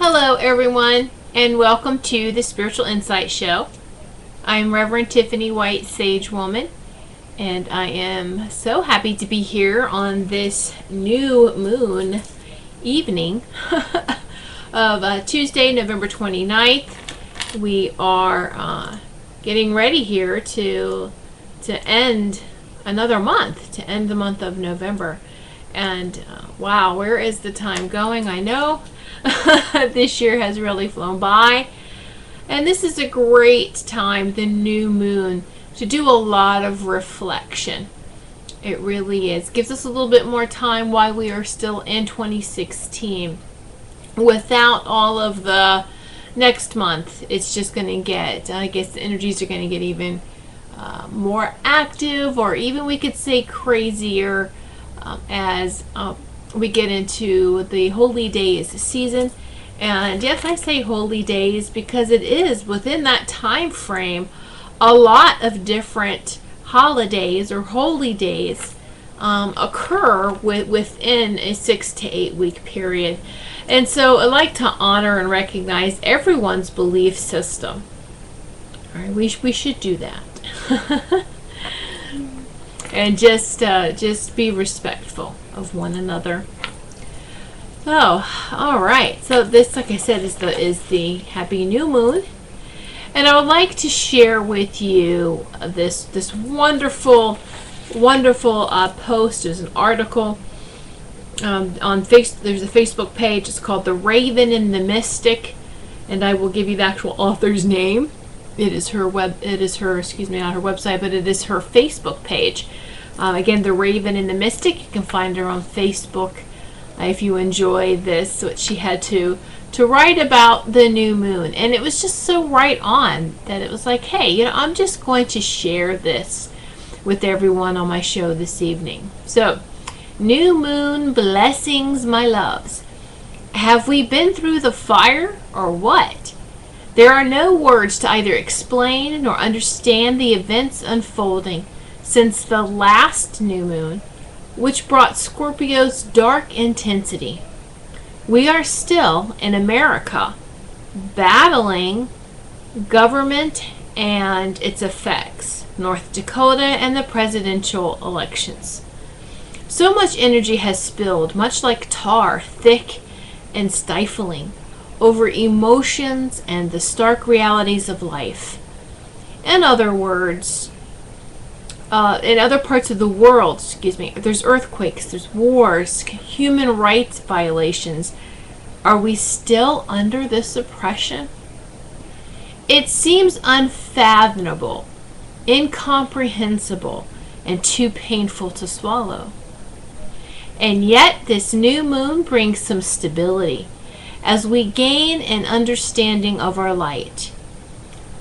Hello everyone, and welcome to the Spiritual Insight Show. I'm Reverend Tiffany White, Sage Woman, and I am so happy to be here on this new moon evening of Tuesday, November 29th. We are getting ready here to end another month, to end the month of November. And wow, where is the time going? I know this year has really flown by, and this is a great time, the new moon, to do a lot of reflection. It really is. Gives us a little bit more time while we are still in 2016 without all of the next month. It's just going to get, I guess the energies are going to get even more active, or even we could say crazier, as we get into the holy days season. And yes, I say holy days because it is within that time frame a lot of different holidays or holy days occur within a 6 to 8 week period. And so I like to honor and recognize everyone's belief system. All right, we should do that. And just be respectful of one another. Oh, all right. So this, like I said, is the happy new moon, and I would like to share with you this wonderful post. There's an article on There's a Facebook page. It's called "The Raven and the Mystic," and I will give you the actual author's name. It is her not her website, but it is her Facebook page. Again, The Raven and the Mystic. You can find her on Facebook if you enjoy this, what she had to write about the new moon. And it was just so right on that it was like, hey, I'm just going to share this with everyone on my show this evening. So, new moon blessings, my loves. Have we been through the fire or what? There are no words to either explain nor understand the events unfolding since the last new moon, which brought Scorpio's dark intensity. We are still in America battling government and its effects, North Dakota and the presidential elections. So much energy has spilled, much like tar, thick and stifling, over emotions and the stark realities of life. In other words, in other parts of the world, there's earthquakes, there's wars, human rights violations. Are we still under this oppression? It seems unfathomable, incomprehensible, and too painful to swallow. And yet this new moon brings some stability as we gain an understanding of our light.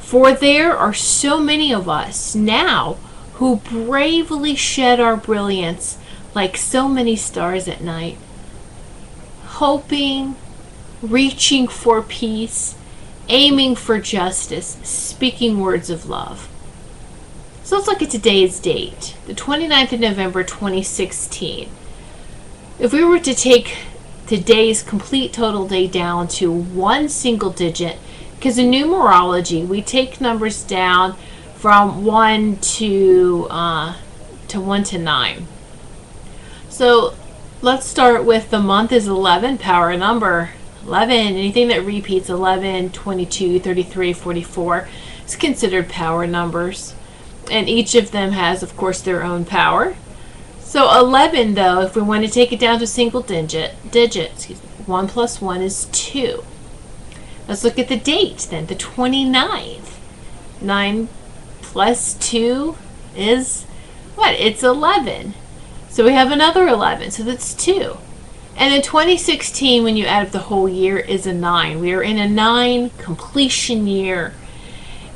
For there are so many of us now who bravely shed our brilliance like so many stars at night, hoping, reaching for peace, aiming for justice, speaking words of love. So let's look at today's date, the 29th of November 2016. If we were to take today's complete total day down to one single digit, because in numerology we take numbers down from 1 to 1 to 9. So let's start with the month is 11, power number 11. Anything that repeats 11, 22, 33, 44 is considered power numbers, and each of them has, of course, their own power. So 11, though, if we want to take it down to single digit, 1 plus 1 is 2. Let's look at the date then, the 29th. 9 plus 2 is what? It's 11. So we have another 11, so that's 2. And in 2016, when you add up the whole year, is a 9. We are in a 9 completion year.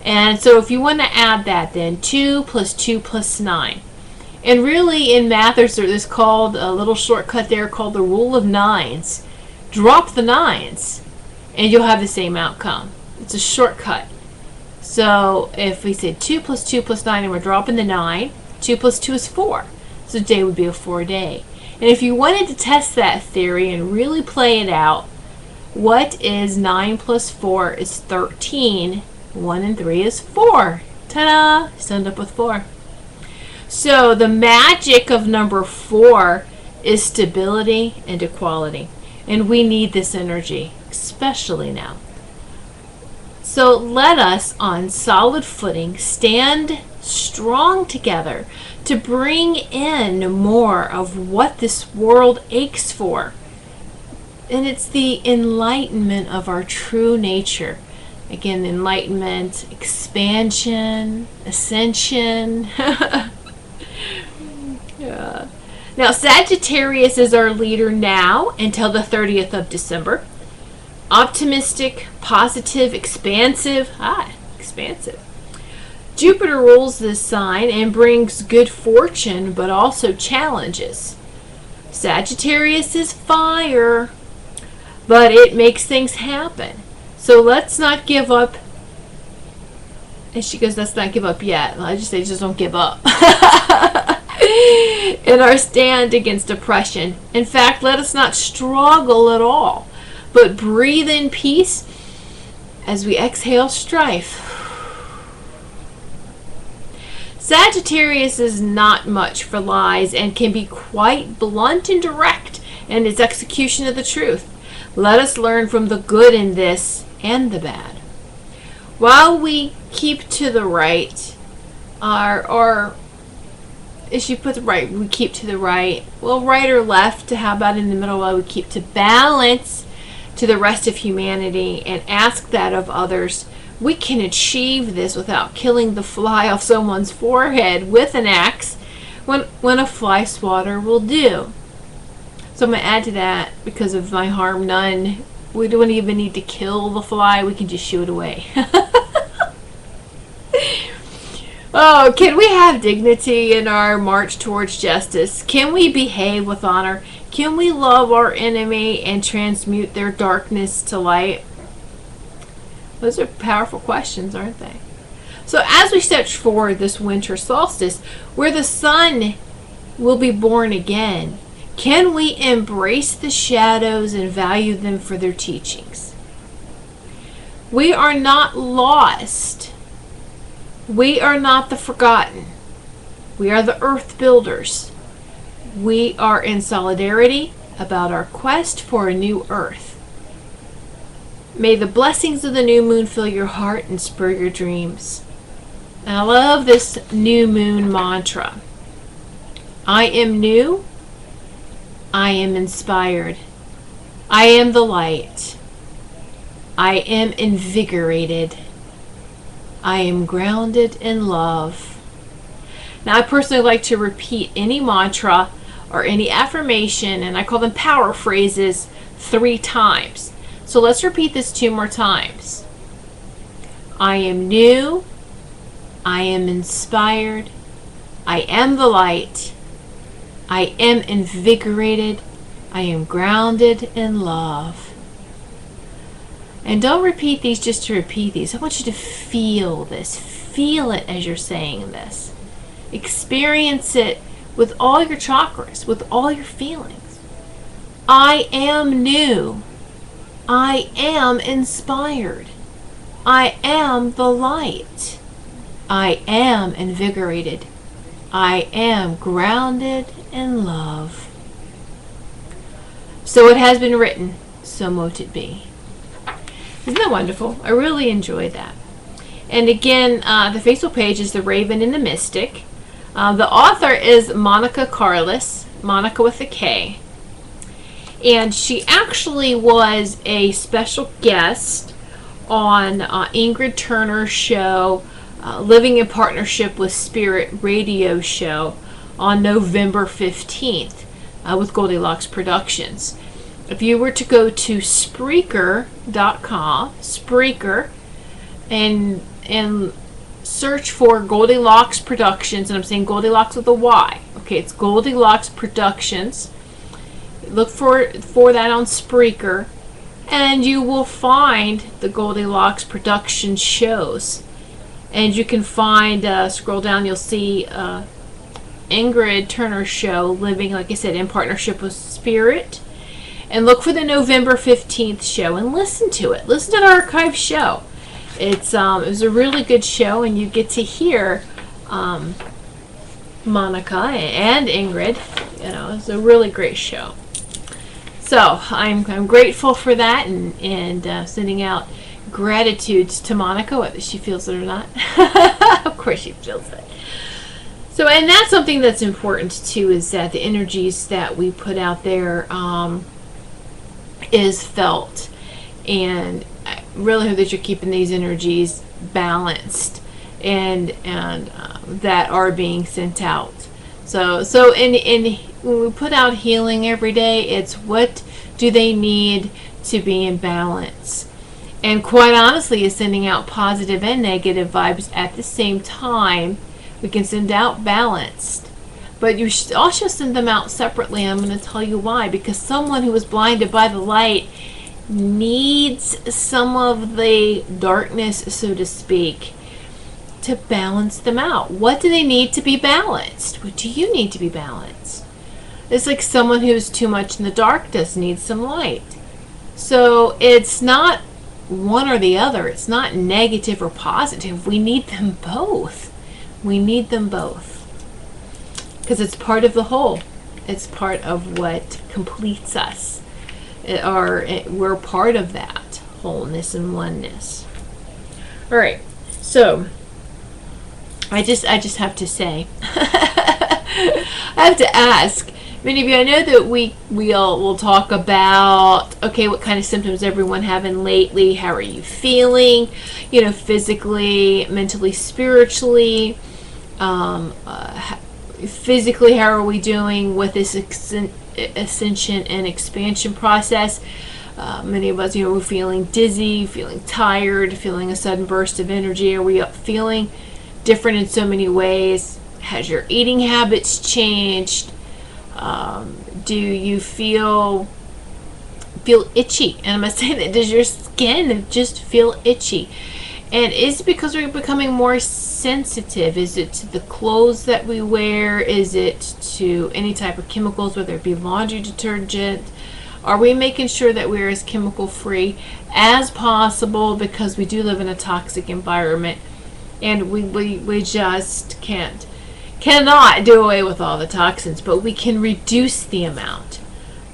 And so if you want to add that, then 2 plus 2 plus 9. And really in math, there's called a little shortcut there called the rule of nines. Drop the nines and you'll have the same outcome. It's a shortcut. So if we say 2 plus 2 plus 9 and we're dropping the 9, 2 plus 2 is 4. So today would be a 4 day. And if you wanted to test that theory and really play it out, What is 9 plus 4 is 13. 1 and 3 is 4. Ta-da! Just end up with 4. So the magic of number 4 is stability and equality. And we need this energy, especially now. So let us, on solid footing, stand strong together to bring in more of what this world aches for. And it's the enlightenment of our true nature. Again, enlightenment, expansion, ascension. Yeah. Now, Sagittarius is our leader now until the 30th of December. Optimistic, positive, expansive. Expansive. Jupiter rules this sign and brings good fortune, but also challenges. Sagittarius is fire, but it makes things happen. So let's not give up. And she goes, let's not give up yet. I just say, just don't give up. In our stand against oppression. In fact, let us not struggle at all, but breathe in peace as we exhale strife. Sagittarius is not much for lies and can be quite blunt and direct in its execution of the truth. Let us learn from the good in this and the bad. While we keep to the right, or if she puts right, we keep to the right. Well, right or left, how about in the middle while we keep to balance to the rest of humanity and ask that of others. We can achieve this without killing the fly off someone's forehead with an axe when a fly swatter will do. So I'm going to add to that, because of my harm none. We don't even need to kill the fly. We can just shoo it away. Oh, can we have dignity in our march towards justice? Can we behave with honor? Can we love our enemy and transmute their darkness to light? Those are powerful questions, aren't they? So as we stretch forward this winter solstice, where the sun will be born again, can we embrace the shadows and value them for their teachings? We are not lost. We are not the forgotten. We are the earth builders. We are in solidarity about our quest for a new earth. May the blessings of the new moon fill your heart and spur your dreams. And I love this new moon mantra. I am new. I am inspired. I am the light. I am invigorated. I am grounded in love. Now, I personally like to repeat any mantra or any affirmation, and I call them power phrases, 3 times. So let's repeat this 2 more times. I am new. I am inspired. I am the light. I am invigorated. I am grounded in love. And don't repeat these just to repeat these. I want you to feel this. Feel it as you're saying this. Experience it with all your chakras, with all your feelings. I am new. I am inspired. I am the light. I am invigorated. I am grounded in love. So it has been written, so mote it be. Isn't that wonderful? I really enjoyed that. And again, the Facebook page is The Raven and the Mystic. The author is Monica Carlos, Monica with a K. And she actually was a special guest on Ingrid Turner's show, Living in Partnership with Spirit radio show on November 15th with Goldylocks Productions. If you were to go to Spreaker.com, Spreaker, and search for Goldylocks Productions, and I'm saying Goldylocks with a Y. Okay, it's Goldylocks Productions. Look for that on Spreaker, and you will find the Goldylocks Productions shows. And you can find, scroll down, you'll see Ingrid Turner's show, Living, like I said, in Partnership with Spirit. And look for the November 15th show and listen to it. Listen to the archive show. It was a really good show, and you get to hear Monica and Ingrid. It's a really great show. So I'm grateful for that, and sending out gratitudes to Monica, whether she feels it or not. Of course she feels it. So, and that's something that's important too, is that the energies that we put out there is felt, and I really hope that you're keeping these energies balanced and that are being sent out. So in when we put out healing every day, it's what do they need to be in balance. And quite honestly, is sending out positive and negative vibes at the same time. We can send out balanced, but you should also send them out separately. I'm going to tell you why. Because someone who is blinded by the light needs some of the darkness, so to speak, to balance them out. What do they need to be balanced? What do you need to be balanced? It's like someone who's too much in the dark does need some light. So it's not one or the other. It's not negative or positive. We need them both. We need them both, because it's part of the whole. It's part of what completes us. We're part of that wholeness and oneness. All right, so I just have to say, I have to ask many of you. I know that we'll talk about, okay, what kind of symptoms everyone having lately. How are you feeling? Physically, mentally, spiritually. Physically, how are we doing with this ascension and expansion process? Many of us, we're feeling dizzy, feeling tired, feeling a sudden burst of energy. Are we feeling different in so many ways? Has your eating habits changed? Do you feel itchy? And I'm not saying that. Does your skin just feel itchy? And is it because we're becoming more sensitive? Is it to the clothes that we wear? Is it to any type of chemicals, whether it be laundry detergent? Are we making sure that we're as chemical free as possible, because we do live in a toxic environment, and we just cannot do away with all the toxins, but we can reduce the amount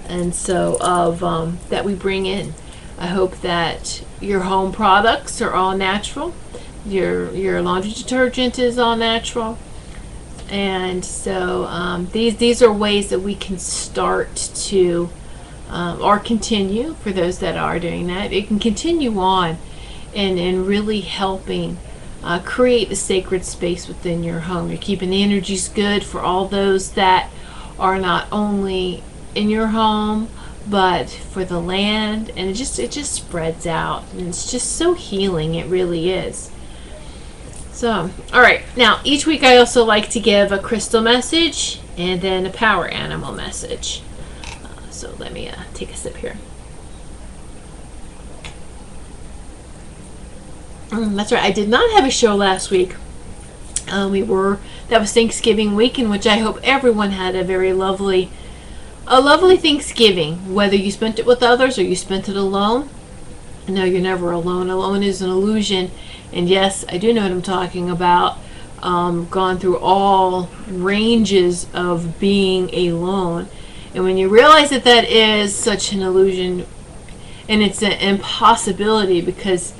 and so of that we bring in. I hope that your home products are all natural. Your laundry detergent is all natural, and so these are ways that we can start to or continue, for those that are doing that. It can continue on and really helping create the sacred space within your home. You're keeping the energies good for all those that are not only in your home, but for the land, and it just spreads out, and it's just so healing. It really is. So, all right, now each week I also like to give a crystal message and then a power animal message. So let me take a sip here. That's right, I did not have a show last week. That was Thanksgiving week, in which I hope everyone had a lovely Thanksgiving, whether you spent it with others or you spent it alone. No, you're never alone. Alone is an illusion. And yes, I do know what I'm talking about. Gone through all ranges of being alone. And when you realize that is such an illusion, and it's an impossibility, because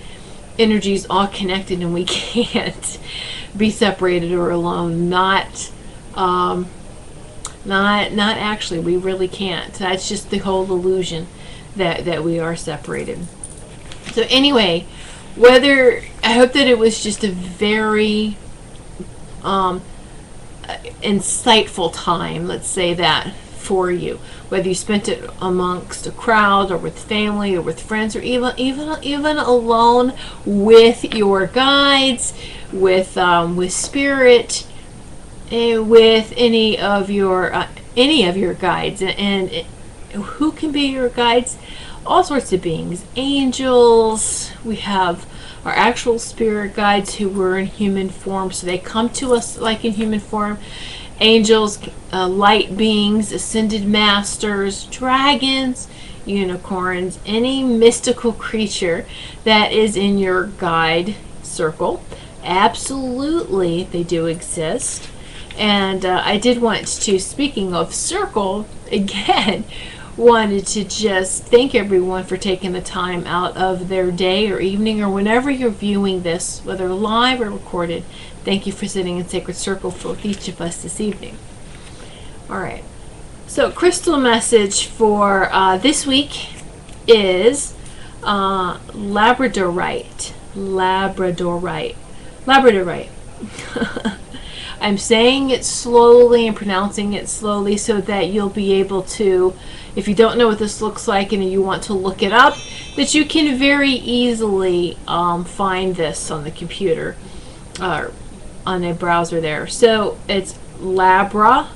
energy is all connected and we can't be separated or alone. Not actually, we really can't. That's just the whole illusion that we are separated. So anyway, I hope that it was just a very insightful time, let's say that, for you. Whether you spent it amongst a crowd or with family or with friends, or even alone with your guides, with spirit, with any of your guides. And who can be your guides? All sorts of beings. Angels. We have our actual spirit guides who were in human form, so they come to us like in human form. Angels, light beings, ascended masters, dragons, unicorns, any mystical creature that is in your guide circle. Absolutely, they do exist. And I did want to, speaking of circle, again, wanted to just thank everyone for taking the time out of their day or evening or whenever you're viewing this, whether live or recorded. Thank you for sitting in sacred circle with each of us this evening. All right. So crystal message for this week is Labradorite. I'm saying it slowly and pronouncing it slowly so that you'll be able to, if you don't know what this looks like and you want to look it up, that you can very easily find this on the computer or on a browser there. So it's Labradorite.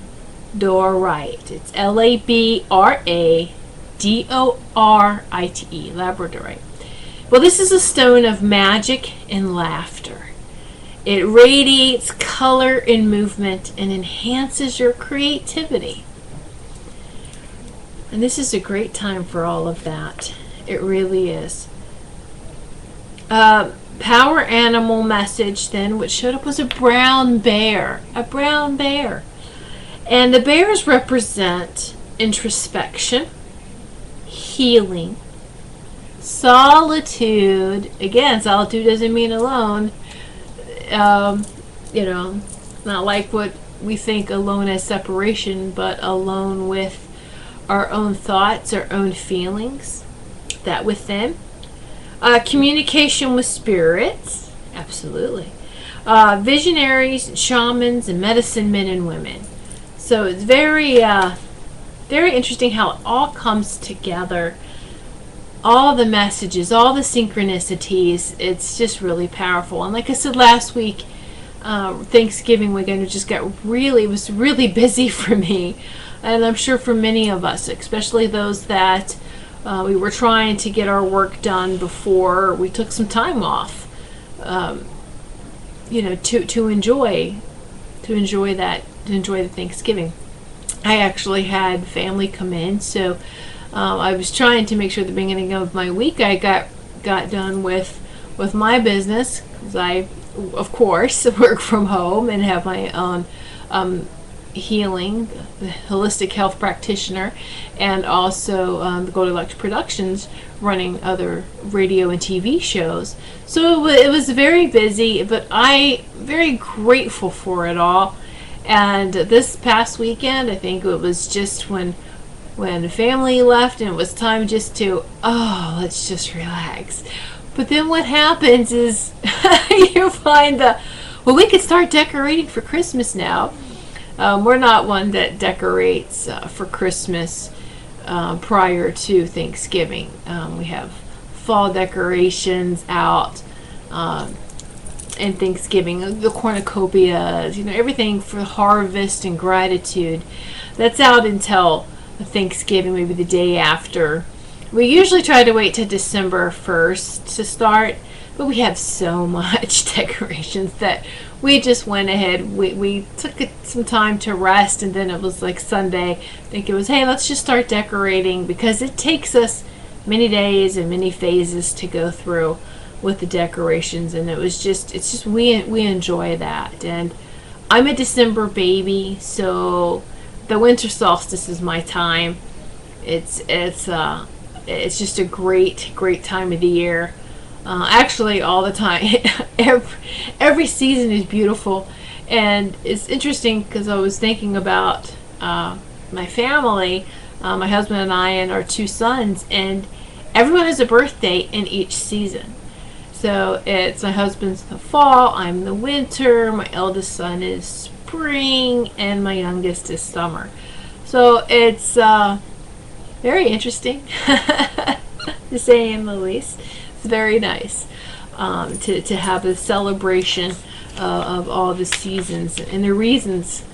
It's Labradorite. Labradorite. Well, this is a stone of magic and laughter. It radiates color and movement and enhances your creativity. And this is a great time for all of that. It really is. Power animal message then, which showed up, was a brown bear. A brown bear. And the bears represent introspection, healing, solitude. Again, solitude doesn't mean alone. Not like what we think alone as separation, but alone with our own thoughts, our own feelings, that within. Communication with spirits, absolutely. Visionaries, shamans, and medicine men and women. So it's very interesting how it all comes together. All the messages, all the synchronicities, it's just really powerful. And like I said last week, Thanksgiving weekend was really busy for me. And I'm sure for many of us, especially those that we were trying to get our work done before we took some time off, to enjoy the Thanksgiving. I actually had family come in, so I was trying to make sure at the beginning of my week I got done with my business, because I, of course, work from home and have my own healing, the holistic health practitioner, and also the Goldylocks Productions, running other radio and TV shows. So it was very busy, but I'm very grateful for it all. And this past weekend, I think it was just when the family left and it was time just to, let's just relax. But then what happens is you find we could start decorating for Christmas now. We're not one that decorates for Christmas prior to Thanksgiving. We have fall decorations out and Thanksgiving, the cornucopias, everything for harvest and gratitude. That's out until Thanksgiving, maybe the day after. We usually try to wait till December 1st to start, but we have so much decorations that we just went ahead. We took some time to rest, and then it was like Sunday. I think it was, hey, let's just start decorating, because it takes us many days and many phases to go through with the decorations, and it's just we enjoy that. And I'm a December baby, so the winter solstice is my time. It's just a great time of the year. Actually, all the time. every season is beautiful, and it's interesting because I was thinking about my family, my husband and I, and our two sons, and everyone has a birthday in each season. So it's my husband's the fall, I'm the winter, my eldest son is spring, and my youngest is summer. So it's very interesting, to say the least. It's very nice to have a celebration of all the seasons and the reasons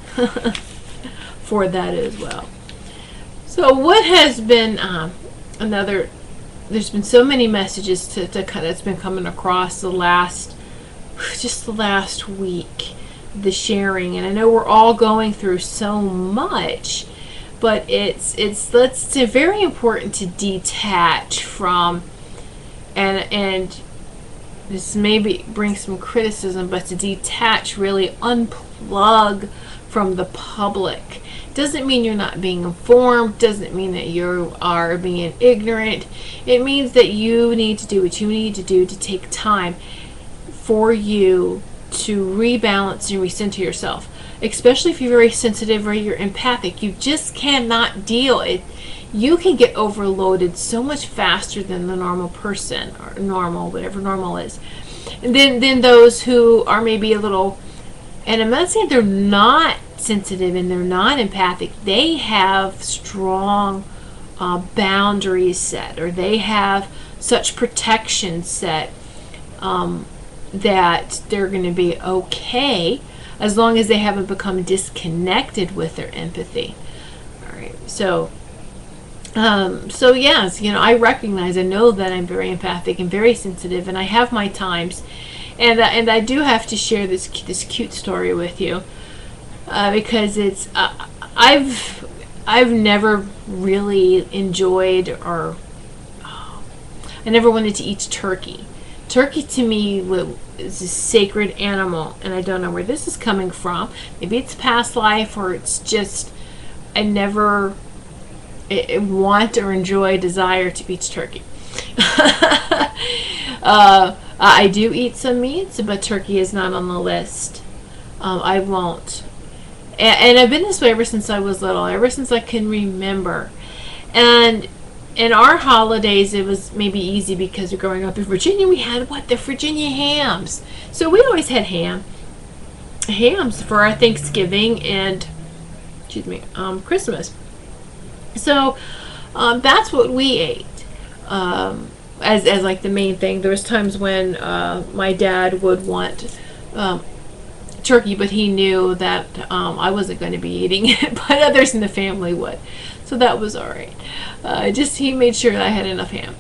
for that as well. So what has been there's been so many messages that's been coming across the last week, the sharing, and I know we're all going through so much, but it's very important to detach from, and this maybe brings some criticism, but to detach, really unplug from the public. Doesn't mean you're not being informed, doesn't mean that you are being ignorant. It means that you need to do what you need to do to take time for you to rebalance and recenter yourself, especially if you're very sensitive or you're empathic. You just cannot deal it. You can get overloaded so much faster than the normal person, or normal, whatever normal is. And then those who are maybe a little, and I'm not saying they're not sensitive and they're not empathic, they have strong boundaries set, or they have such protection set that they're going to be okay as long as they haven't become disconnected with their empathy. All right, so yes, I recognize, I know that I'm very empathic and very sensitive, and I have my times, and I do have to share this cute story with you, because it's I've never really enjoyed, or I never wanted to eat turkey. Turkey to me is a sacred animal, and I don't know where this is coming from. Maybe it's past life, or it's just I never want or enjoy, desire to eat turkey. I do eat some meats, but turkey is not on the list. I won't. And I've been this way ever since I was little, ever since I can remember. And in our holidays, it was maybe easy because growing up in Virginia, we had the Virginia hams. So we always had hams for our Thanksgiving and Christmas. So that's what we ate as like the main thing. There was times when my dad would want turkey, but he knew that I wasn't going to be eating it, but others in the family would. So that was all right. He made sure that I had enough ham.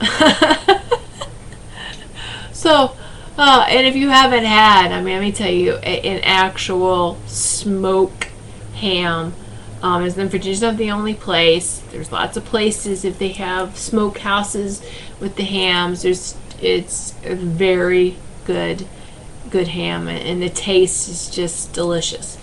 So, and if you haven't had, let me tell you, an actual smoke ham, is in Virginia's not the only place. There's lots of places if they have smoke houses with the hams. It's a very good ham, and the taste is just delicious.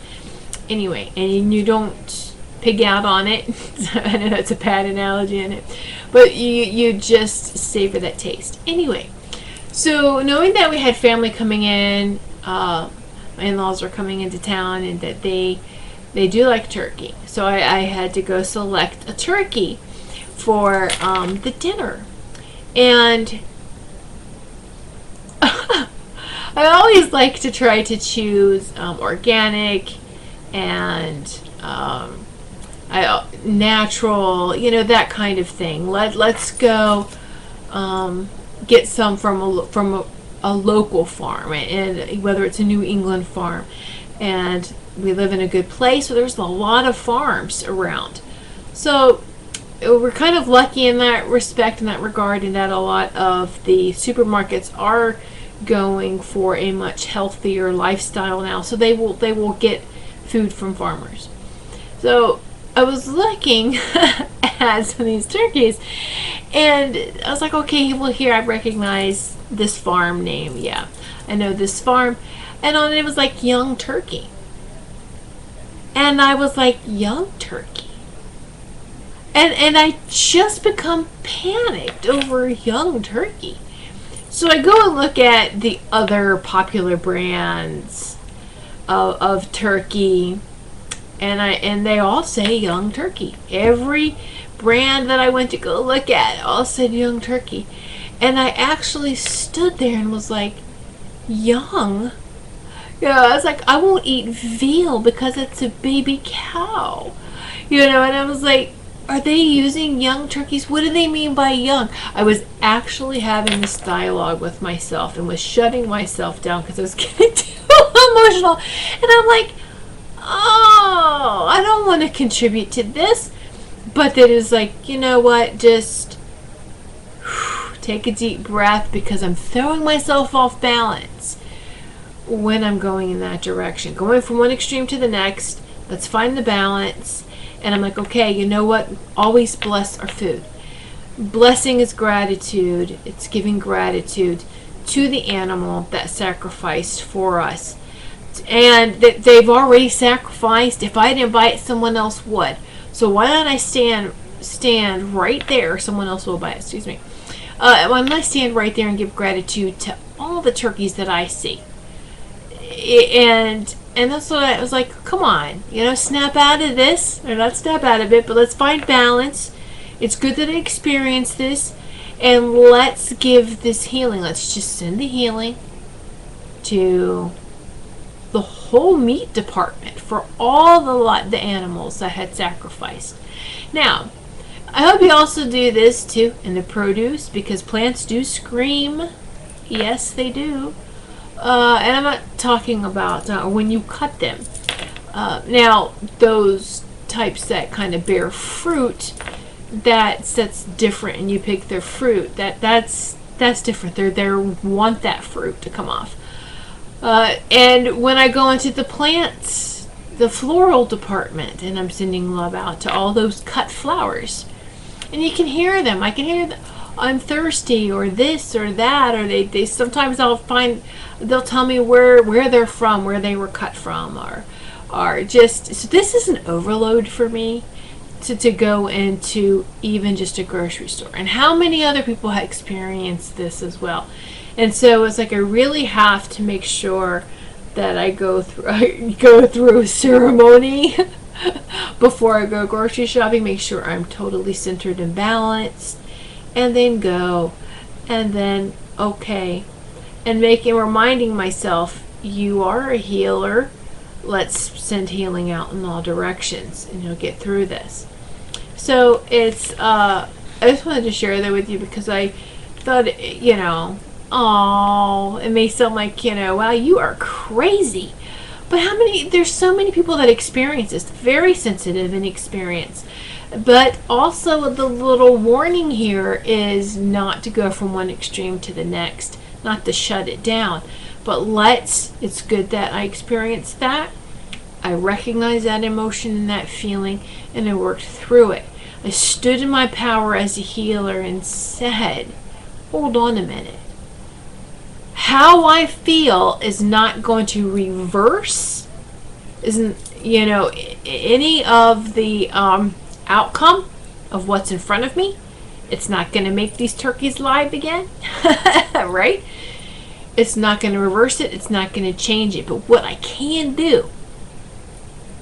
Anyway, and you don't pig out on it. I know that's a bad analogy in it, but you just savor that taste. Anyway, so knowing that we had family coming in, my in-laws were coming into town, and that they do like turkey, so I had to go select a turkey for the dinner. And I always like to try to choose organic and natural, that kind of thing. Let's go get some from a local farm, and whether it's a New England farm. And we live in a good place, so there's a lot of farms around. So we're kind of lucky in that respect, in that regard, in that a lot of the supermarkets are going for a much healthier lifestyle now. So they will get food from farmers. So I was looking at some of these turkeys, and I was like, okay, well, here I recognize this farm name. Yeah, I know this farm. And on it was like young turkey. And I was like, young turkey? And I just become panicked over young turkey. So I go and look at the other popular brands of turkey, and they all say young turkey. Every brand that I went to go look at all said young turkey. And I actually stood there and was like, young? I was like, I won't eat veal because it's a baby cow. And I was like, are they using young turkeys? What do they mean by young? I was actually having this dialogue with myself and was shutting myself down because I was getting too emotional. And I'm like, oh, I don't want to contribute to this. But that is like, you know what? Just take a deep breath, because I'm throwing myself off balance when I'm going in that direction. Going from one extreme to the next. Let's find the balance. And I'm like, okay, you know what? Always bless our food. Blessing is gratitude. It's giving gratitude to the animal that sacrificed for us. And they've already sacrificed. If I didn't buy it, someone else would. So why don't I stand right there? Someone else will buy it, excuse me. Why don't I stand right there and give gratitude to all the turkeys that I see? And that's what I was like, come on, snap out of this. Or not snap out of it, but let's find balance. It's good that I experienced this. And let's give this healing. Let's just send the healing to the whole meat department for all the animals that had sacrificed. Now, I hope you also do this too in the produce, because plants do scream. Yes, they do. And I'm not talking about when you cut them. Now, those types that kind of bear fruit, that's different, and you pick their fruit. That's different. They want that fruit to come off. And when I go into the plants, the floral department, and I'm sending love out to all those cut flowers, and you can hear them. I can hear them. I'm thirsty, or this or that, or they sometimes they'll tell me where they're from, where they were cut from, or just, so this is an overload for me to go into even just a grocery store. And how many other people have experienced this as well? And so it's like I really have to make sure that I go through a ceremony before I go grocery shopping. Make sure I'm totally centered and balanced, and then go, and then okay, and reminding myself, you are a healer. Let's send healing out in all directions, and you'll get through this. So it's I just wanted to share that with you, because I thought, it may sound like, wow, you are crazy. But there's so many people that experience this, very sensitive and experience. But also the little warning here is not to go from one extreme to the next, not to shut it down. But it's good that I experienced that. I recognized that emotion and that feeling, and I worked through it. I stood in my power as a healer and said, hold on a minute. How I feel is not going to reverse, any of the outcome of what's in front of me. It's not going to make these turkeys live again, right? It's not going to reverse it. It's not going to change it. But what I can do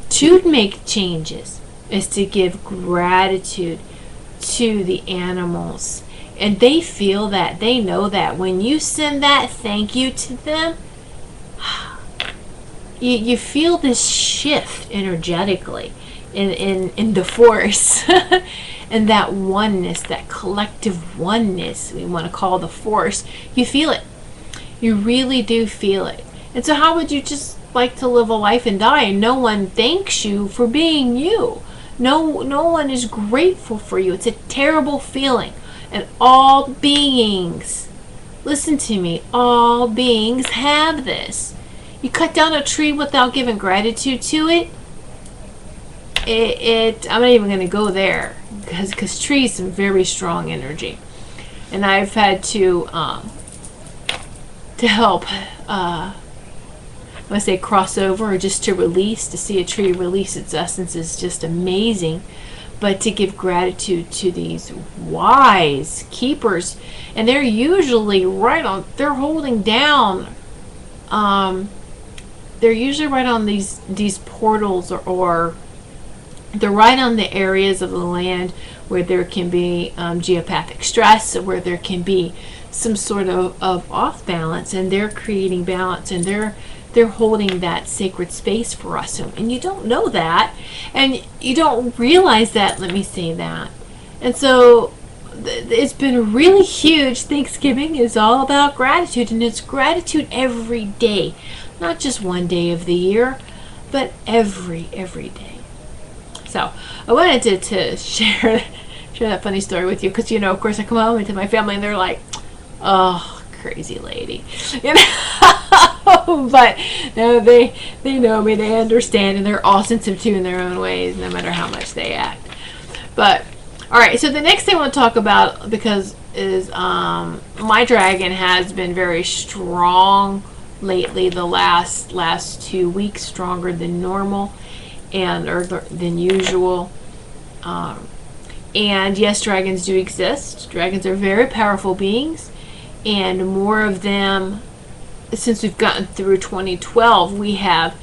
to make changes is to give gratitude to the animals. And they feel that. They know that. When you send that thank you to them, you feel this shift energetically in the force. And that oneness, that collective oneness, we want to call the force, you feel it. You really do feel it. And so how would you just like to live a life and die and no one thanks you for being you? No one is grateful for you. It's a terrible feeling. And all beings, listen to me, all beings have this. You cut down a tree without giving gratitude to it, I'm not even going to go there, because trees some very strong energy. And I've had to help, let's say, cross over, or just to release, to see a tree release its essence is just amazing. But to give gratitude to these wise keepers, and they're usually they're holding down, they're usually right on these portals, or they're right on the areas of the land where there can be geopathic stress, or where there can be some sort of off balance, and they're creating balance, and they're holding that sacred space for us. And you don't know that, and you don't realize that, let me say that. And so it's been really huge. Thanksgiving is all about gratitude, and it's gratitude every day, not just one day of the year, but every day. So I wanted to share that funny story with you, because of course I come home into my family and they're like, oh, crazy lady, But no, they know me, they understand, and they're all sensitive too in their own ways, no matter how much they act. But all right, so the next thing I want to talk about, because is my dragon has been very strong lately. The last 2 weeks, stronger than normal, and or than usual. And yes, dragons do exist. Dragons are very powerful beings, and more of them. Since we've gotten through 2012, we have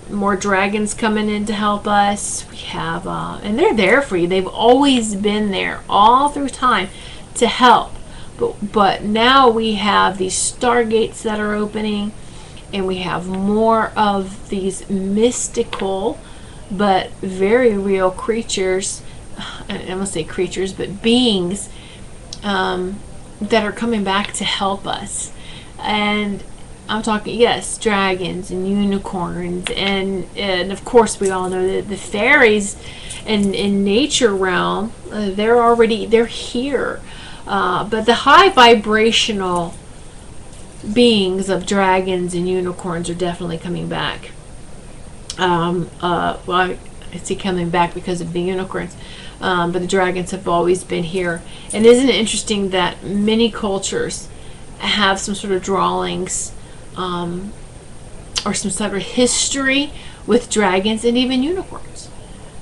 more dragons coming in to help us. We have, and they're there for you. They've always been there all through time to help. But now we have these stargates that are opening, and we have more of these mystical but very real creatures. I don't want to say creatures, but beings that are coming back to help us. And I'm talking, yes, dragons and unicorns, and of course we all know that the fairies and in nature realm, they're here. But the high vibrational beings of dragons and unicorns are definitely coming back. Well, I see coming back because of the unicorns. But the dragons have always been here. And isn't it interesting that many cultures have some sort of drawings or some sort of history with dragons and even unicorns?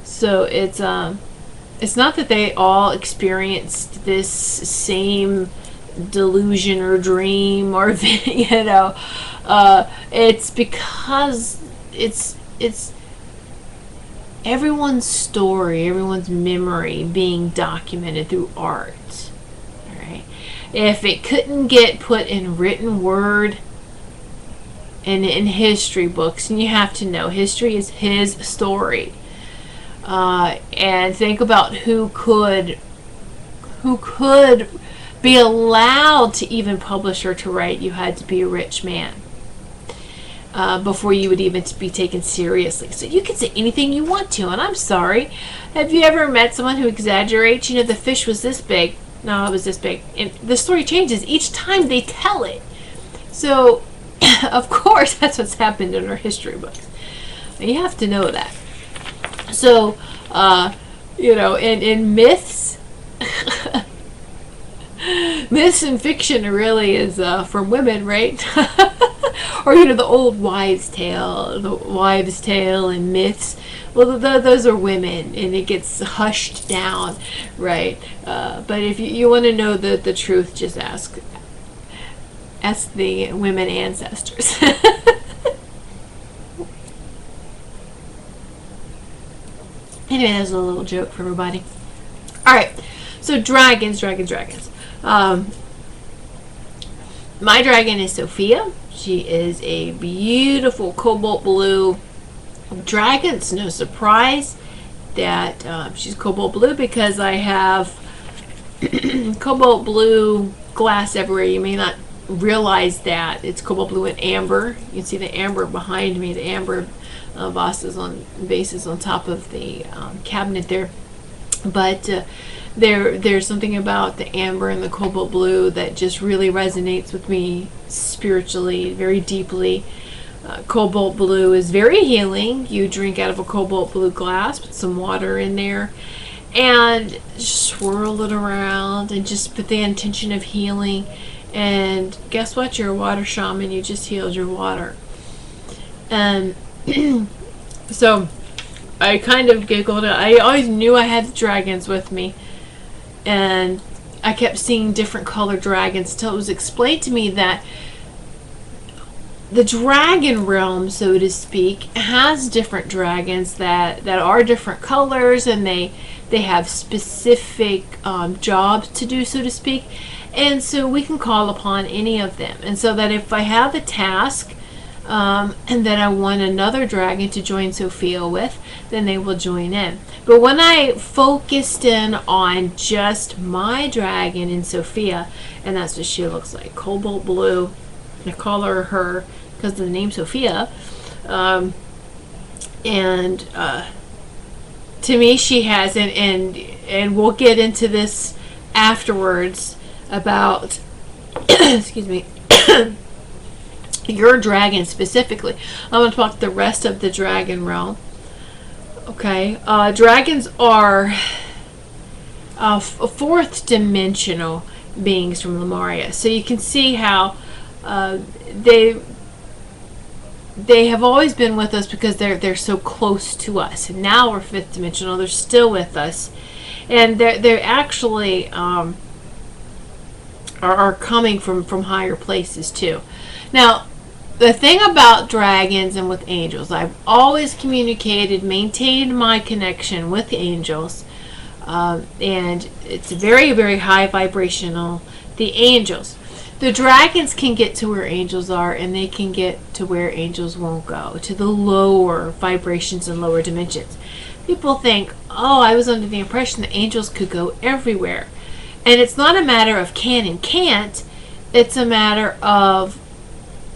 So it's not that they all experienced this same delusion or dream or it's because it's everyone's story, everyone's memory being documented through art. All right. If it couldn't get put in written word and in history books, and you have to know history is his story. And think about who could be allowed to even publish or to write. You had to be a rich man before you would even be taken seriously. So you can say anything you want to, and I'm sorry. Have you ever met someone who exaggerates? You know, the fish was this big. No, it was this big. And the story changes each time they tell it. So, of course, that's what's happened in our history books. You have to know that. So, in myths, myths and fiction really is from women, right? Or the old wives' tale and myths. Well, those are women, and it gets hushed down, right? But if you want to know the truth, just ask the women ancestors. Anyway, that was a little joke for everybody. All right, so dragons. My dragon is Sophia. She is a beautiful cobalt blue dragon. It's no surprise that she's cobalt blue, because I have cobalt blue glass everywhere. You may not realize that it's cobalt blue and amber. You can see the amber behind me, the amber vases on top of the cabinet there. But there's something about the amber and the cobalt blue that just really resonates with me spiritually, very deeply. Cobalt blue is very healing. You drink out of a cobalt blue glass, put some water in there, and just swirl it around and just put the intention of healing. And guess what? You're a water shaman. You just healed your water. And so I kind of giggled. I always knew I had the dragons with me, and I kept seeing different colored dragons until it was explained to me that the dragon realm, so to speak, has different dragons that are different colors, and they have specific jobs to do, so to speak. And so we can call upon any of them. And so that if I have a task and that I want another dragon to join Sophia with, then they will join in. But when I focused in on just my dragon in Sophia, and that's what she looks like, cobalt blue. I call her because of the name Sophia. To me, she has, and we'll get into this afterwards about excuse me. your dragon specifically. I'm going to talk the rest of the dragon realm. Okay, dragons are fourth dimensional beings from Lemuria. So you can see how they have always been with us because they're so close to us. And now we're fifth dimensional. They're still with us, and they're actually are coming from higher places too. Now, the thing about dragons and with angels, I've always communicated, maintained my connection with angels, and it's very, very high vibrational. The angels. The dragons can get to where angels are, and they can get to where angels won't go, to the lower vibrations and lower dimensions. People think, oh, I was under the impression that angels could go everywhere. And it's not a matter of can and can't. It's a matter of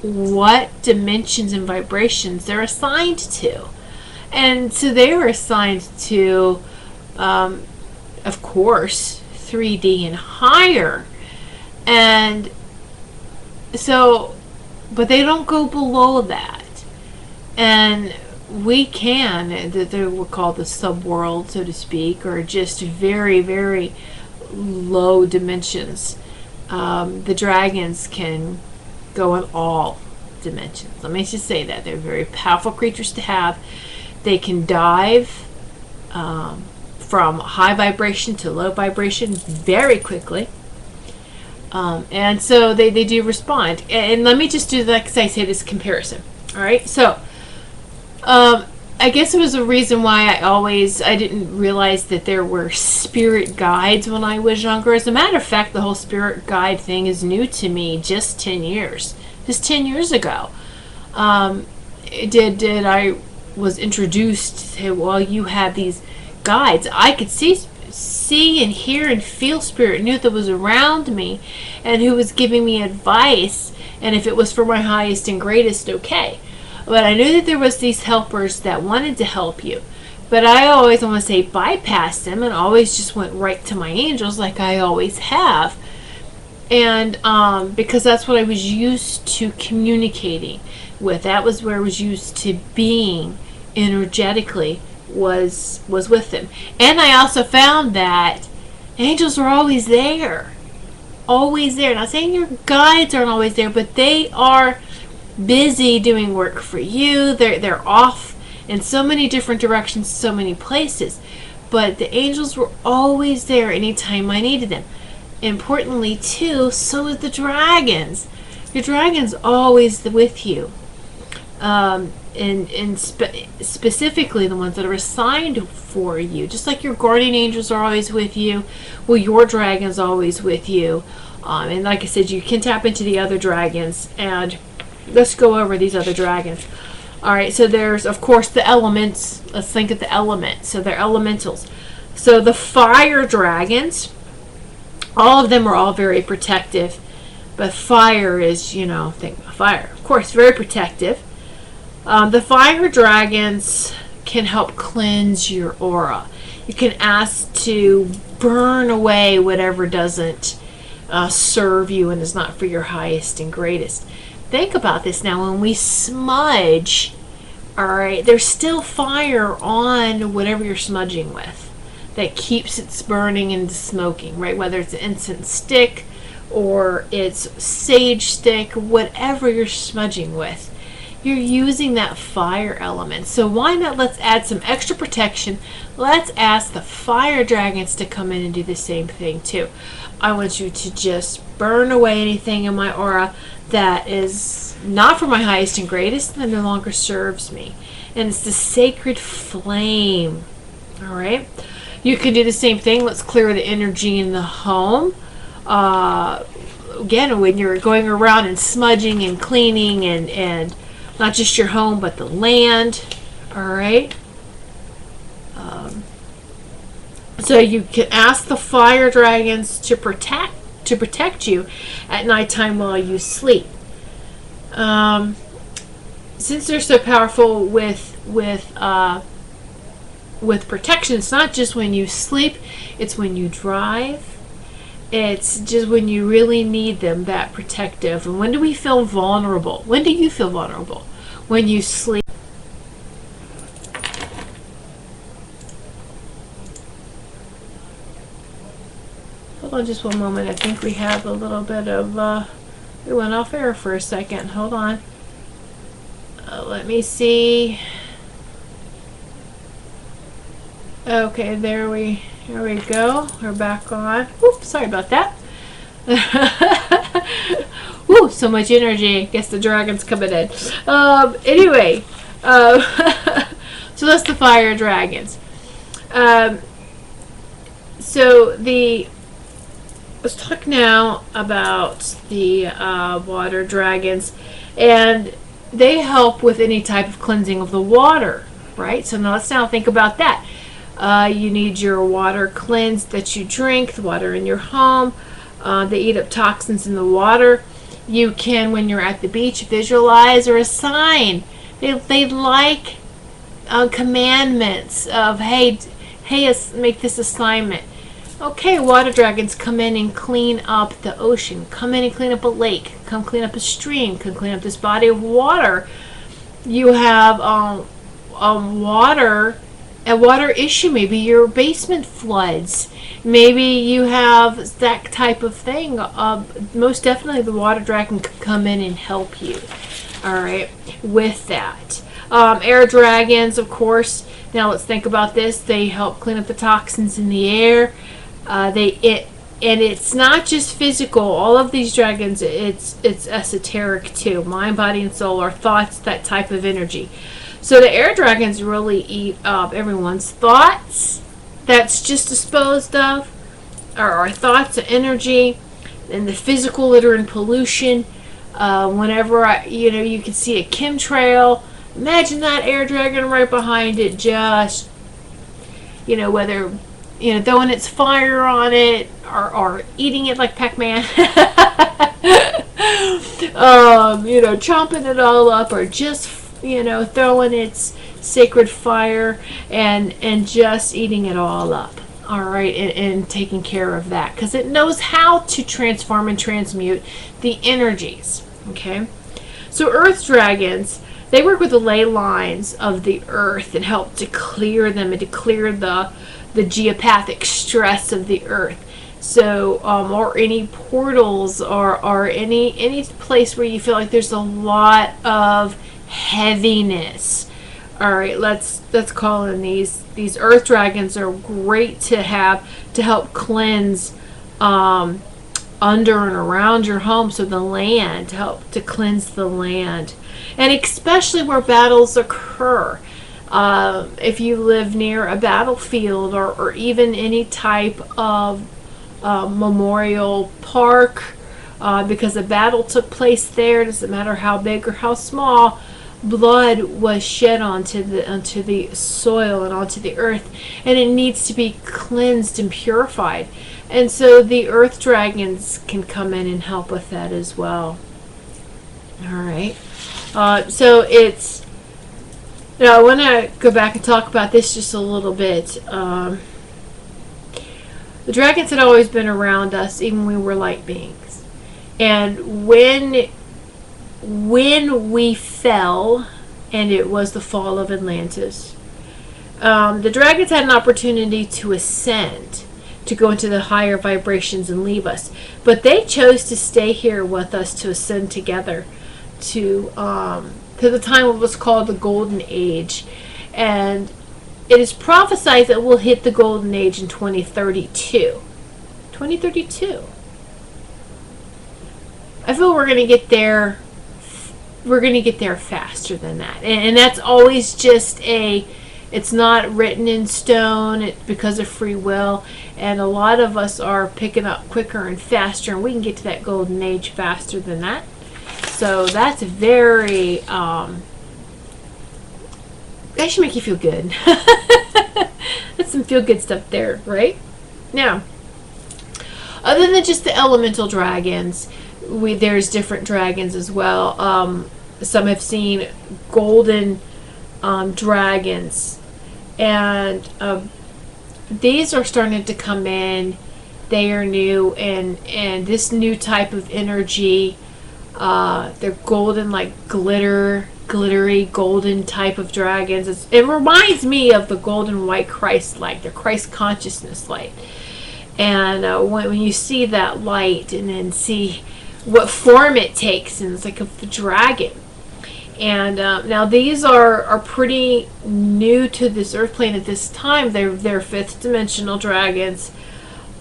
what dimensions and vibrations they're assigned to. And so they were assigned to, of course, 3D and higher. And so, but they don't go below that. And we can, they were called the subworld, so to speak, or just very, very low dimensions. The dragons can go in all dimensions. Let me just say that. They're very powerful creatures to have. They can dive from high vibration to low vibration very quickly. And so they do respond. And let me just do, like I say, this comparison. All right. So I guess it was a reason why I didn't realize that there were spirit guides when I was younger. As a matter of fact, the whole spirit guide thing is new to me just 10 years. Just 10 years ago. Did I was introduced to, well, you have these guides. I could see and hear and feel spirit, knew that was around me and who was giving me advice, and if it was for my highest and greatest, okay. But I knew that there was these helpers that wanted to help you, but I always want to say bypass them and always just went right to my angels, like I always have. And because that's what I was used to communicating with. That was where I was used to being energetically, was with them. And I also found that angels are always there. Always there. Not saying your guides aren't always there, but they are busy doing work for you. They're off in so many different directions, so many places. But the angels were always there anytime I needed them. Importantly, too, so is the dragons. Your dragon's always with you. And specifically the ones that are assigned for you. Just like your guardian angels are always with you, well, your dragon's always with you. And like I said, you can tap into the other dragons. And let's go over these other dragons. Alright, so there's, of course, the elements. Let's think of the elements. So they're elementals. So the fire dragons, all of them are all very protective. But fire is, think of fire. Of course, very protective. The fire dragons can help cleanse your aura. You can ask to burn away whatever doesn't serve you and is not for your highest and greatest. Think about this now. When we smudge, all right, there's still fire on whatever you're smudging with that keeps it burning and smoking, right? Whether it's an incense stick or it's sage stick, whatever you're smudging with, you're using that fire element. So why not, let's add some extra protection. Let's ask the fire dragons to come in and do the same thing too. I want you to just burn away anything in my aura that is not for my highest and greatest, that no longer serves me. And it's the sacred flame. All right. You can do the same thing. Let's clear the energy in the home. Again, when you're going around and smudging and cleaning and not just your home, but the land. All right. So you can ask the fire dragons to protect you at nighttime while you sleep. Since they're so powerful with protection, it's not just when you sleep; it's when you drive, It's just when you really need them, that protective. And when do we feel vulnerable? When do you feel vulnerable? When you sleep. Hold on just one moment. I think we have a little bit of, we went off air for a second. Hold on. Let me see. Okay, here we go. We're back on. Oops, sorry about that. Woo, so much energy. Guess the dragon's coming in. Anyway, so that's the fire dragons. Let's talk now about the water dragons, and they help with any type of cleansing of the water, right? So now let's think about that. You need your water cleansed that you drink, the water in your home. They eat up toxins in the water. You can, when you're at the beach, visualize or assign. They like commandments of, hey, make this assignment. Okay, water dragons come in and clean up the ocean. Come in and clean up a lake. Come clean up a stream. Come clean up this body of water. You have water. A water issue, maybe your basement floods, maybe you have that type of thing. Most definitely the water dragon can come in and help you, all right, with that. Air dragons, of course, now let's think about this. They help clean up the toxins in the air. And it's not just physical. All of these dragons, it's esoteric too. Mind, body, and soul, our thoughts, that type of energy. So the air dragons really eat up everyone's thoughts that's just disposed of, or our thoughts and energy, and the physical litter and pollution. Whenever you can see a chemtrail, imagine that air dragon right behind it, just whether throwing its fire on it or eating it like Pac-Man, chomping it all up, or just throwing its sacred fire and just eating it all up, all right, and taking care of that, because it knows how to transform and transmute the energies. Okay, so earth dragons, they work with the ley lines of the earth and help to clear them and to clear the geopathic stress of the earth. So, or any portals or any place where you feel like there's a lot of heaviness. All right, let's call in these earth dragons are great to have to help cleanse under and around your home. So the land, help to cleanse the land, and especially where battles occur. If you live near a battlefield or even any type of memorial park, because a battle took place there, doesn't matter how big or how small, blood was shed onto the soil and onto the earth, and it needs to be cleansed and purified. And so the earth dragons can come in and help with that as well. All right. So it's, I want to go back and talk about this just a little bit. The dragons had always been around us, even when we were light beings. And when we fell, and it was the fall of Atlantis, the dragons had an opportunity to ascend, to go into the higher vibrations and leave us. But they chose to stay here with us, to ascend together to the time of what's called the Golden Age. And it is prophesied that we'll hit the Golden Age in 2032. 2032. I feel we're going to get there. We're going to get there faster than that. And that's always just it's not written in stone. It's because of free will. And a lot of us are picking up quicker and faster. And we can get to that Golden Age faster than that. So that's very, that should make you feel good. That's some feel good stuff there, right? Now, other than just the elemental dragons, there's different dragons as well. Some have seen golden dragons, and these are starting to come in they are new, and this new type of energy, they're golden, like glittery golden type of dragons. It reminds me of the golden white Christ light, the Christ consciousness light. And when you see that light and then see what form it takes, and it's like a dragon. And now these are pretty new to this earth plane at this time. They're fifth dimensional dragons,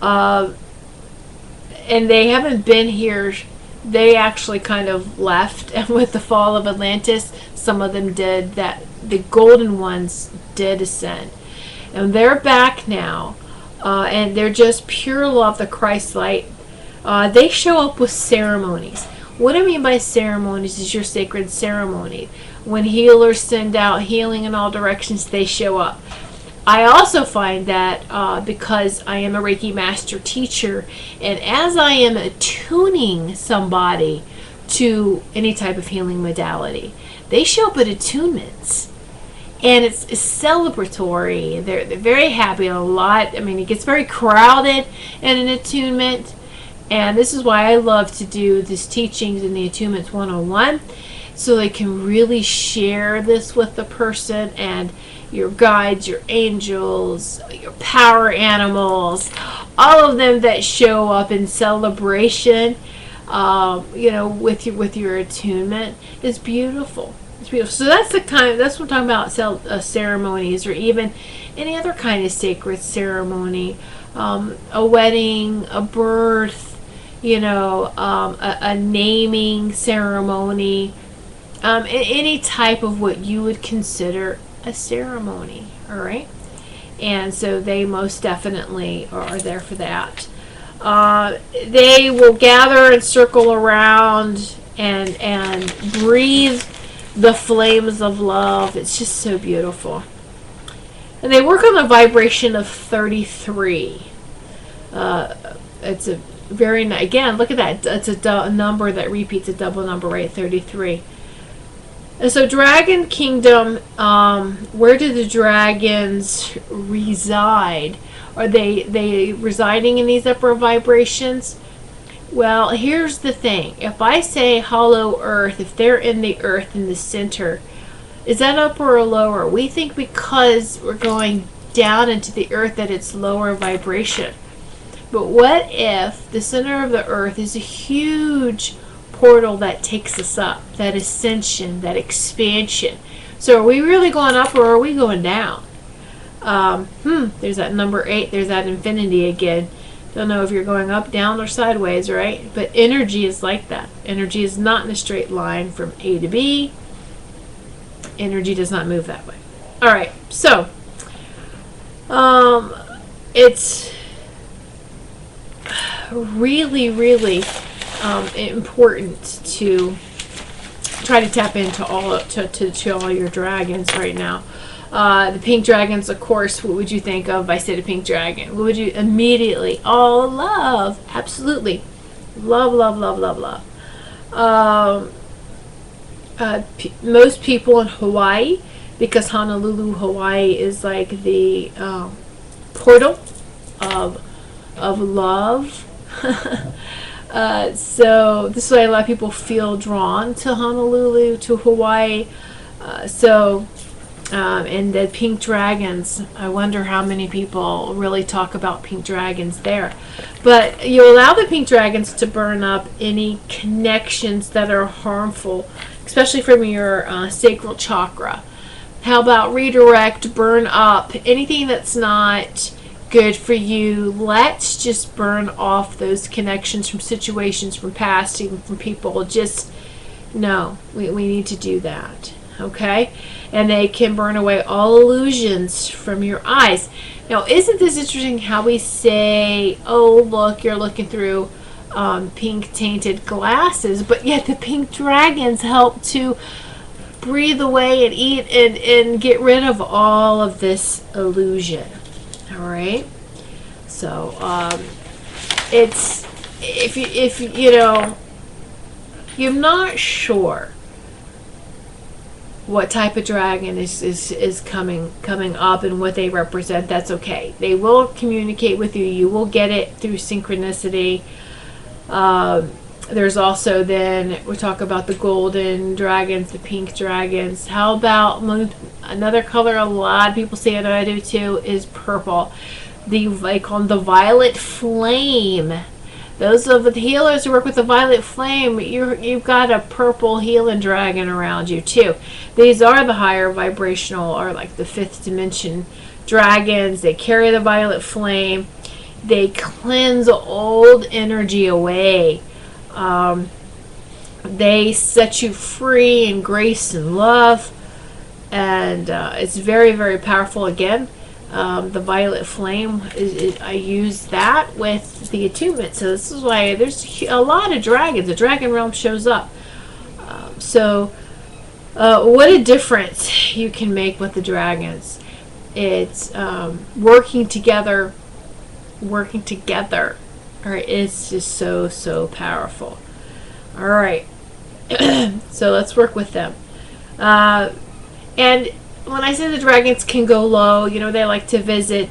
and they haven't been here. They actually kind of left, and with the fall of Atlantis, some of them did. That the golden ones did ascend, and they're back now, and they're just pure love, the Christ light. They show up with ceremonies. What I mean by ceremonies is your sacred ceremony. When healers send out healing in all directions, they show up. I also find that because I am a Reiki master teacher, and as I am attuning somebody to any type of healing modality, they show up at attunements. And it's celebratory. They're very happy a lot. I mean, it gets very crowded in an attunement. And this is why I love to do these teachings in the Attunements 101, so they can really share this with the person, and your guides, your angels, your power animals, all of them that show up in celebration, with your attunement is beautiful. It's beautiful. So that's that's what I'm talking about, ceremonies, or even any other kind of sacred ceremony, a wedding, a birth, a naming ceremony, any type of what you would consider a ceremony. All right, and so they most definitely are there for that. They will gather and circle around and breathe the flames of love. It's just so beautiful. And they work on the vibration of 33. It's a very nice. Again, look at that. It's a number that repeats, a double number, right? 33. And so, Dragon Kingdom. Where do the dragons reside? Are they residing in these upper vibrations? Well, here's the thing. If I say hollow earth, if they're in the earth in the center, is that upper or lower? We think because we're going down into the earth that it's lower vibration. But what if the center of the earth is a huge portal that takes us up, that ascension, that expansion? So are we really going up, or are we going down? There's that number 8. There's that infinity again. Don't know if you're going up, down, or sideways, right? But energy is like that. Energy is not in a straight line from A to B. Energy does not move that way. All right, so it's really, really important to try to tap into all your dragons right now. The pink dragons, of course. What would you think of if I said a pink dragon? What would you immediately? Oh, love. Absolutely. Love, love, love, love, love. Most people in Hawaii, because Honolulu, Hawaii is like the portal of love. So this is why a lot of people feel drawn to Honolulu, to Hawaii. And the pink dragons, I wonder how many people really talk about pink dragons there. But you allow the pink dragons to burn up any connections that are harmful, especially from your sacral chakra. How about redirect, burn up anything that's not good for you? Let's just burn off those connections from situations, from past, even from people. Just no, we need to do that. Okay? And they can burn away all illusions from your eyes. Now, isn't this interesting how we say, oh, look, you're looking through pink tainted glasses, but yet the pink dragons help to breathe away and eat and get rid of all of this illusion. All right? So, it's, if you're not sure what type of dragon is coming up and what they represent. That's okay. They will communicate with you. You will get it through synchronicity. There's also, then we talk about the golden dragons, the pink dragons. How about another color a lot of people say, and I do too, is purple. They call them the violet flame. Those of the healers who work with the violet flame, you've got a purple healing dragon around you too. These are the higher vibrational, or like the fifth dimension dragons. They carry the violet flame. They cleanse old energy away. They set you free in grace and love, and it's very, very powerful. Again, the violet flame, I use that with the attunement. So this is why there's a lot of dragons. The dragon realm shows up. What a difference you can make with the dragons. It's working together. All right, it's just so powerful. All right, so let's work with them. And when I say the dragons can go low, they like to visit.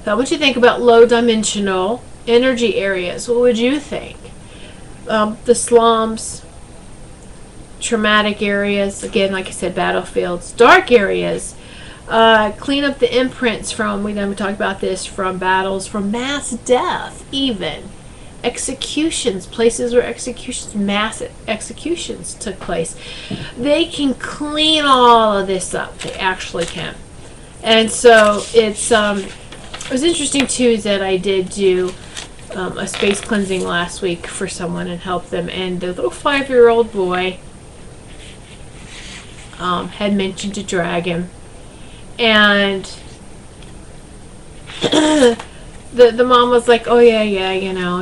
So what you think about low dimensional energy areas? What would you think? The slums, traumatic areas, again, like I said, battlefields, dark areas. Clean up the imprints from, we talked about this, from battles, from mass death, even executions, places where mass executions took place. They can clean all of this up. They actually can. And so it was interesting too that I did do a space cleansing last week for someone and help them, and the little 5-year-old boy had mentioned a dragon. And the mom was like, oh yeah,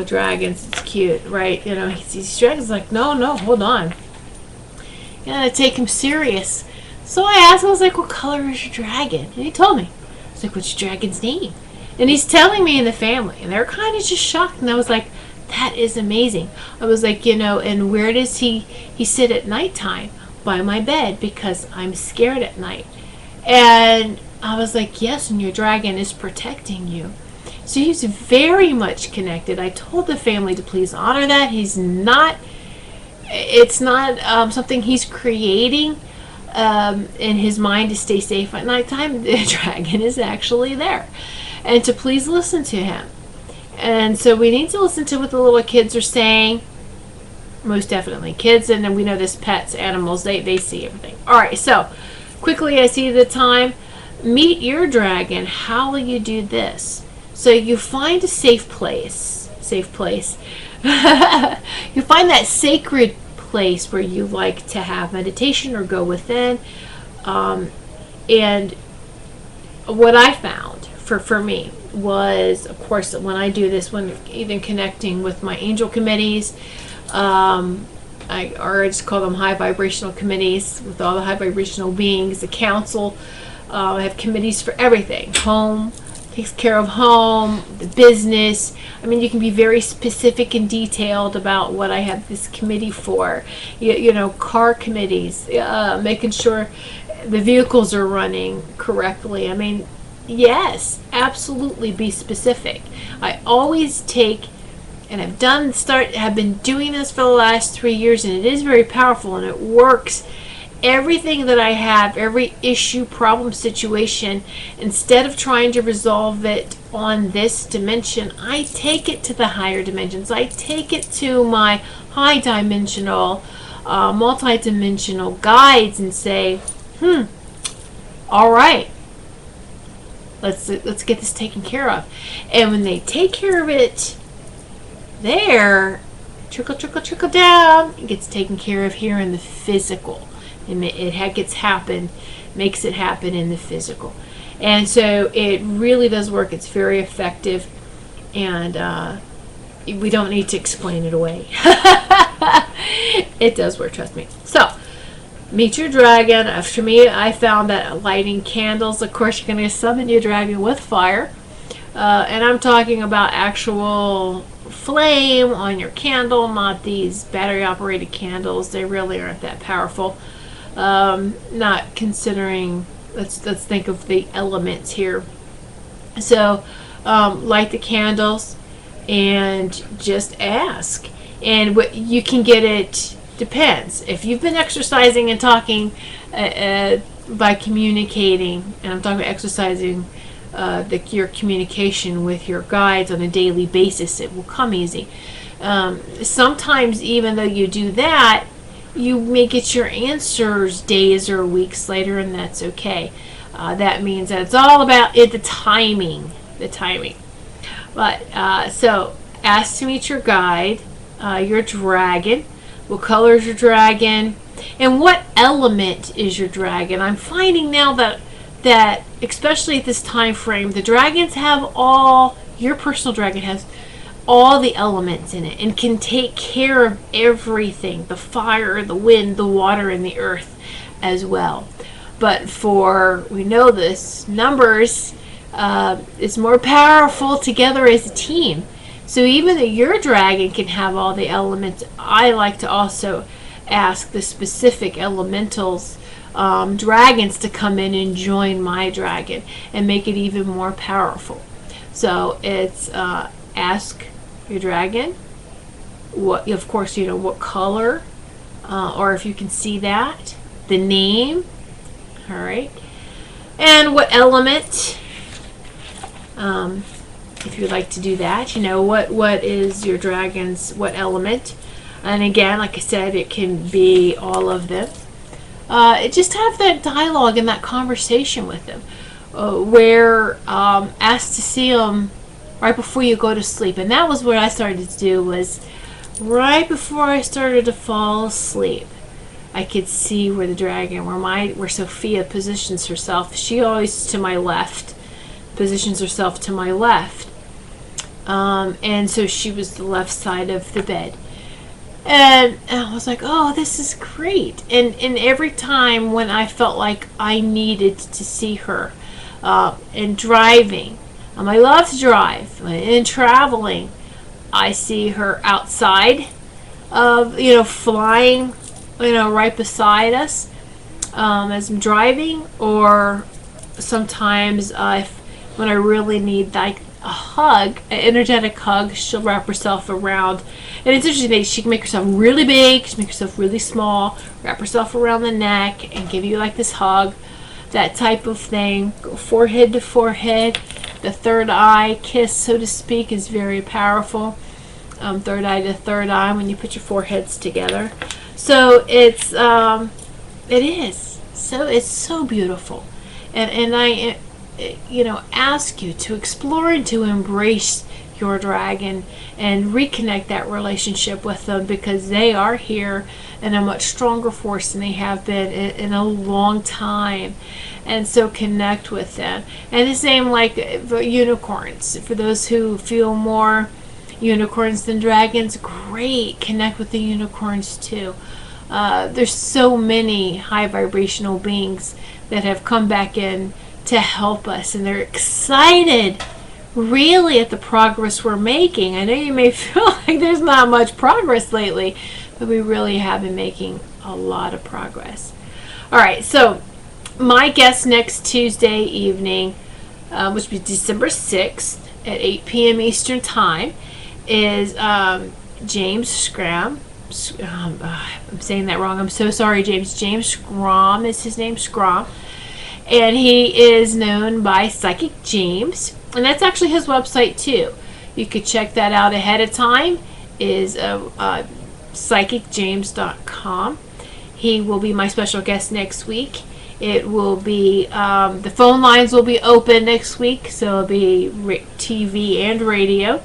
dragons, it's cute, right? These dragons. Like, no, hold on, you gotta take him serious. So I asked him, I was like, what color is your dragon? And he told me. I was like, what's your dragon's name? And he's telling me in the family, and they're kind of just shocked. And I was like, that is amazing. I was like, and where does he sit at nighttime? By my bed, because I'm scared at night. And I was like, yes, and your dragon is protecting you. So he's very much connected. I told the family to please honor that. It's not something he's creating in his mind to stay safe at nighttime. The dragon is actually there. And to please listen to him. And so we need to listen to what the little kids are saying. Most definitely. Kids, and then we know this, pets, animals, they see everything. All right, so quickly, I see the time. Meet your dragon. How will you do this? So you find a safe place. You find that sacred place where you like to have meditation or go within. And what I found for me was, of course, when I do this, when even connecting with my angel committees, I just call them high vibrational committees with all the high vibrational beings, the council. I have committees for everything. Home, takes care of home, the business. I mean, you can be very specific and detailed about what I have this committee for. Car committees, making sure the vehicles are running correctly. I mean, yes, absolutely be specific. I always take, and have been doing this for the last 3 years, and it is very powerful and it works. Everything that I have, every issue, problem, situation, instead of trying to resolve it on this dimension, I take it to the higher dimensions. I take it to my high dimensional, multi-dimensional guides and say, all right, let's get this taken care of. And when they take care of it there, trickle down, it gets taken care of here in the physical. It makes it happen in the physical. And so it really does work. It's very effective, and we don't need to explain it away. It does work, trust me. So meet your dragon. After me, I found that lighting candles, of course, you're going to summon your dragon with fire. And I'm talking about actual flame on your candle, not these battery operated candles. They really aren't that powerful. not considering, let's think of the elements here. So light the candles and just ask. And what you can get, it depends. If you've been exercising and talking by communicating, and I'm talking about exercising your communication with your guides on a daily basis, it will come easy. Sometimes even though you do that, you may get your answers days or weeks later, and that's okay. That means that it's all about the timing. But so ask to meet your guide, your dragon. What color is your dragon? And what element is your dragon? I'm finding now that especially at this time frame, the dragons have your personal dragon has all the elements in it and can take care of everything, the fire, the wind, the water, and the earth as well. But we know this, numbers is more powerful together as a team. So even though your dragon can have all the elements, I like to also ask the specific elementals, dragons, to come in and join my dragon and make it even more powerful. So it's ask your dragon what, of course, what color, or if you can see that, the name, all right, and what element. If you'd like to do that, what is your dragon's, what element? And again, like I said, it can be all of them. Just have that dialogue and that conversation with them, where ask to see them right before you go to sleep. And that was what I started to do, was right before I started to fall asleep, I could see where the dragon, where Sophia positions herself. She always to my left, positions herself to my left. And so she was the left side of the bed. And I was like, oh, this is great. And every time when I felt like I needed to see her, and driving, I love to drive, and traveling, I see her outside of, flying, right beside us, as I'm driving, or sometimes when I really need a hug, an energetic hug, she'll wrap herself around. And it's interesting that she can make herself really big, she can make herself really small, wrap herself around the neck and give you like this hug, that type of thing. Go forehead to forehead. The third eye kiss, so to speak, is very powerful. Third eye to third eye when you put your foreheads together. So it's so beautiful. And I ask you to explore and to embrace your dragon and reconnect that relationship with them, because they are here in a much stronger force than they have been in a long time. And so connect with them. And the same like unicorns. For those who feel more unicorns than dragons, great, connect with the unicorns too. There's so many high vibrational beings that have come back in to help us, and they're excited really at the progress we're making. I know you may feel like there's not much progress lately, but we really have been making a lot of progress. All right, so my guest next Tuesday evening, which will be December 6th at 8 p.m. Eastern Time, is James Scram. I'm saying that wrong. I'm so sorry, James. James Scrum is his name, Scrum. And he is known by Psychic James. And that's actually his website, too. You could check that out ahead of time. Is psychicjames.com. He will be my special guest next week. It will be, the phone lines will be open next week, so it'll be TV and radio.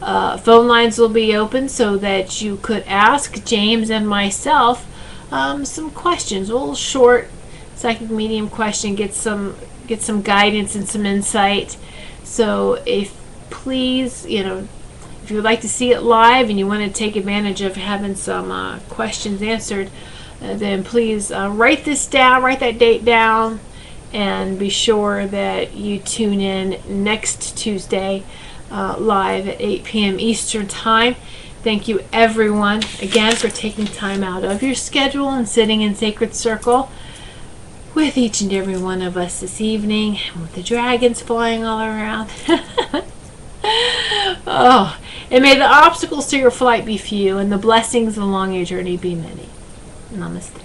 Phone lines will be open so that you could ask James and myself some questions, a little short psychic medium question, get some guidance and some insight. So if you would like to see it live and you want to take advantage of having some questions answered, then please write that date down, and be sure that you tune in next Tuesday live at 8 p.m. Eastern Time. Thank you, everyone, again, for taking time out of your schedule and sitting in sacred circle with each and every one of us this evening, with the dragons flying all around. Oh, and may the obstacles to your flight be few and the blessings along your journey be many. Namaste.